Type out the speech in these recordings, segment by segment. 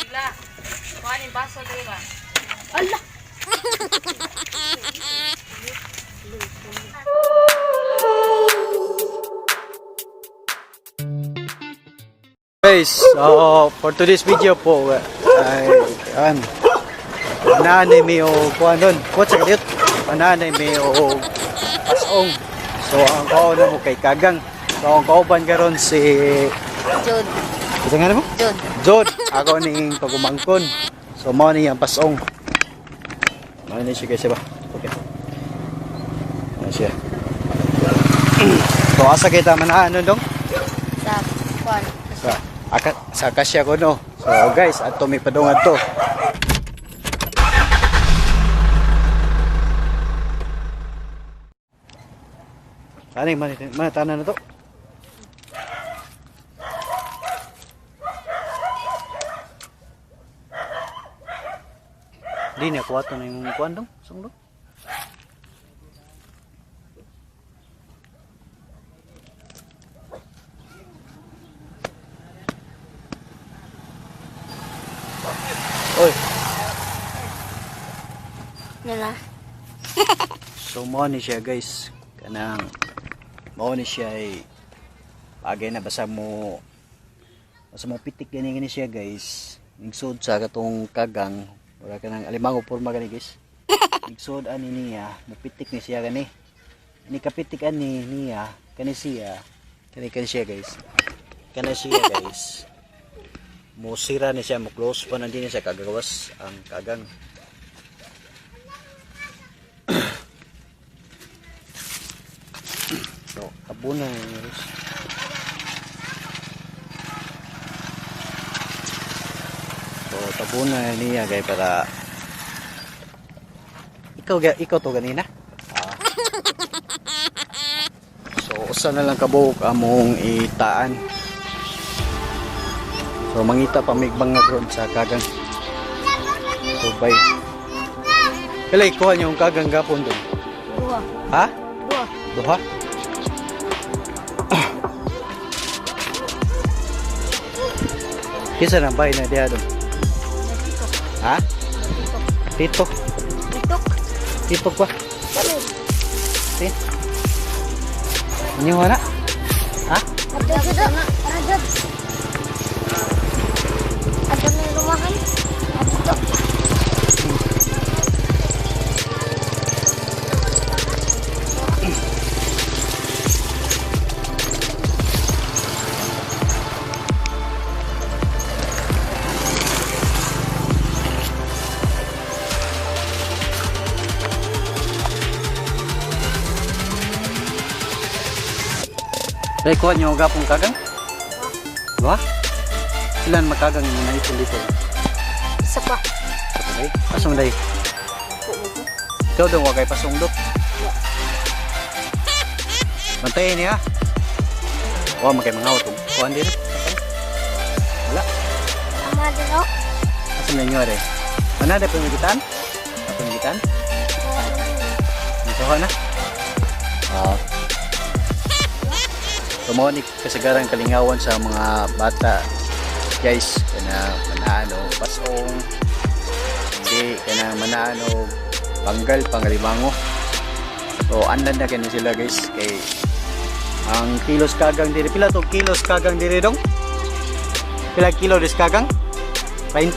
Sila. Kuha ni baso tayo ba? Allah. Guys, for today's video po ay nanay may o kuha doon. Kuha sa kadiyot. Nanay may o pasong. So ang kauna mo kay Kagang. So ang kauban karon si Jod. Isa nga mo? Jod. Jod. Ako ning pagumangkon. So mao ni ang pasong. Mao ni siya guys ba? Okay. Ano siya? So asa kita manaan dong? Sa kwan. Sa kasya ko no. So guys, ato may padungan to. Ani man tanan na to. Di na kuha to na yung kuwan dong. Saan dong? Oy. Nala. So mao ni siya guys. Kanang mao ni siya ay bagay na basa mo pitik gani siya guys. Nigsud sa katong kagang wala ka ng alimango porma gani guys. Nigsud ani niya mupitik ni siya gani. Ni kapitik ani niya kani siya kani siya guys. Kana siya guys. Musira ni siya mo close pa nandiyan siya kagawas ang kagang. So, abuna guys. So, tabuna niya guys para ikaw to ganina. So, usa na lang kabuok among itaan. So, mangita pa may bangag ron sa kagang. So, bye. Kalay, kuha niyo yung kagang gapon doon. Dua. Ha? Dua. Duha? Kisa na bay na diha doon? Ha? Titok. Titok. Titok ba? Kami. Tin? Inyo wala? Ha? Ada juga. Ada. Ada di rumahan. Ada. Dahil kuha niyo gapong kagang? Dua? Ilan makagang yung naipon dito? Isa pa. Okay. Pasong dahi. Ikaw daw wagay pasong dok. Bantayin niya. Wah, magay mga auto. Kuhan din. Wala. Ama dito. Asam na nyo rin. Mana ada pemikitan? Pemikitan? Ito na. Tumawa ni kasagaran kalingawan sa mga bata guys kana manaan o pasong hindi kana manaan o banggal pangalimango. So andan na kani sila guys kay ang kilos kagang diri pila to kilos kagang diri dong? Pila kilo des kagang? 30.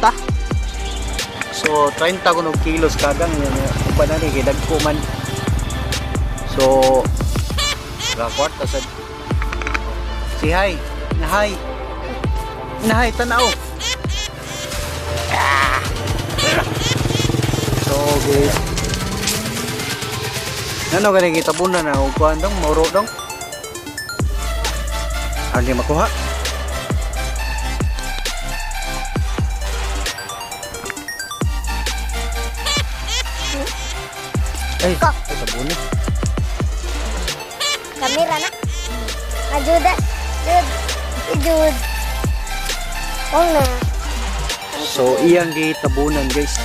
So 30 kuno kilos kagang uban na ni kay dagko man. So kwarta sa si Hay, nahay tanaw. So guys, nano gani kita bunda na upuan dong, mauro dong. Agi makuha. Ay, ito bunda. Kamera na. Ajuda. Jud. Oh na. So iyang gitabunan guys.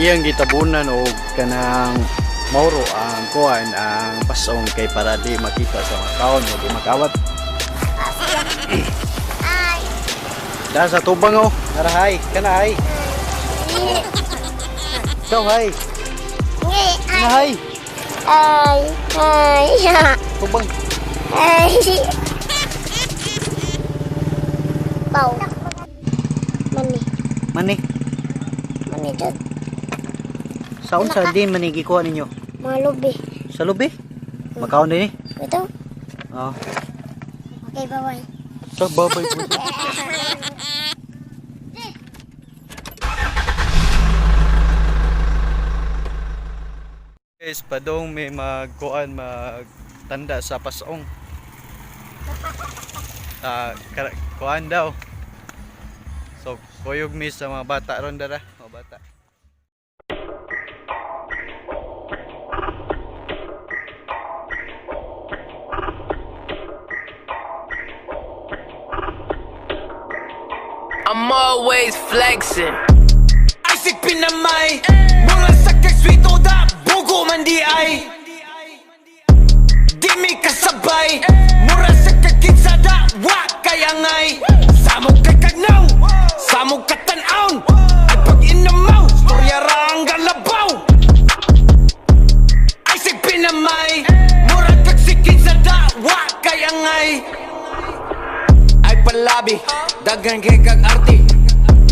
iyang gitabunan o kanang mauro ang kuan ang pasong kay para di makita sa mga taon o di makawat. Ay. Dahil sa tubang o, narahay, kanahay. Ikaw hay, kanahay, Ay. Ay. tubang. Ay. Pau. Mani. Mani, Mani jud. saon sa di manigi kuha ninyo? Malubi. Sa lubi? Makaon din eh. Ito. Oh. Okay, bye-bye. So, babay po. Guys, padong may magkuan magtanda sa pasong. Kuan daw. So, kuyog miss sa mga bata ron dara, mga bata. I'm always flexing. Isaac pinamay, mga sakay sweeto da, bugo man di ay. Di mi kasabay, mura sa kakitsa da, wa kayangay. Samog kay kagnaw, samog katanaw, ay pag inamaw, storya ra ang galabaw. Isaac pinamay, mura kag sikitsa da, wa kayangay. Ay palabi, dagan kay kag arti,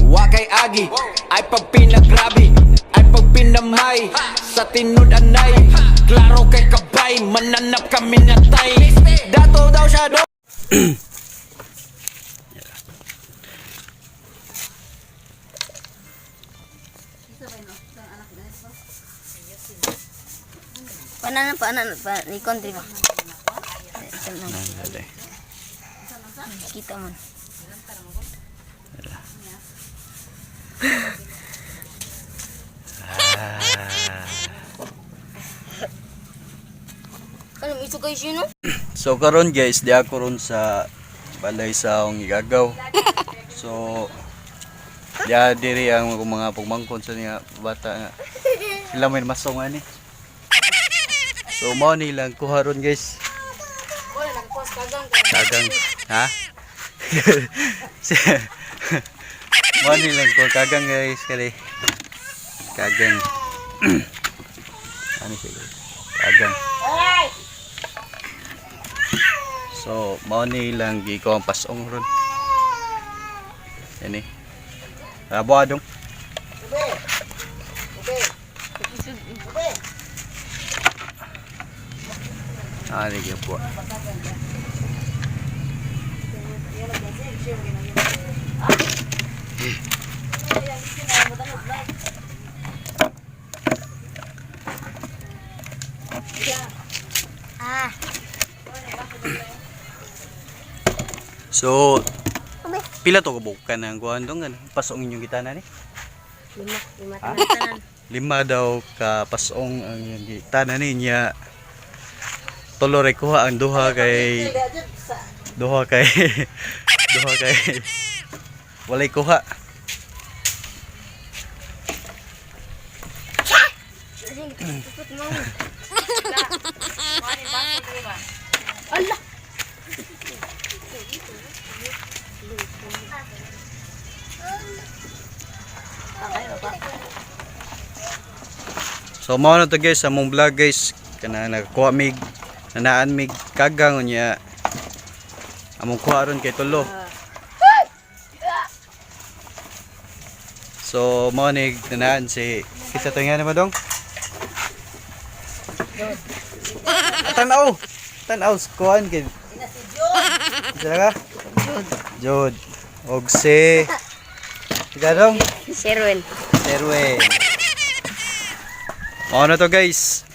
wa kay agi, ay pag pinagrabi, ay pag pinamay, sa tinud anay, klaro kay kabay, mananap kami natay, dato daw siya do. Panan pa ni country ba? Kita man. Ano isu guys yun no? So karon guys, di ako ron sa balay sa akong igagaw. So diya diri ang mga pagmangkon sa niya bata nga. Sila may masong ani. So mao ni lang kuha ron guys. Wala nagpost Kagang, ha? Mao ni lang kuha kagang guys kali. Kagang. Ano siya guys? Kagang. So, mao ni lang giko ang pasong ron. Yan eh. Rabo adong. Ani gyud po. Ah. So, pila to kabukan ang kuan dong kan pasong inyong gitana ni? Lima Ah? tanan. 5 daw ka pasong ang inyong gitana niya. Tulo ray kuha ang duha kay duha kay walay kuha. Allah. So mao na to guys sa mong vlog guys kana nagkuha mig nanaan mig kagang unya among kuha ron kay tulo. So mao ni nanaan si kisa to nga naman dong. Tanaw kuan kay Jod. Jod. Og si Kagang. Sherwin. Mao na to guys.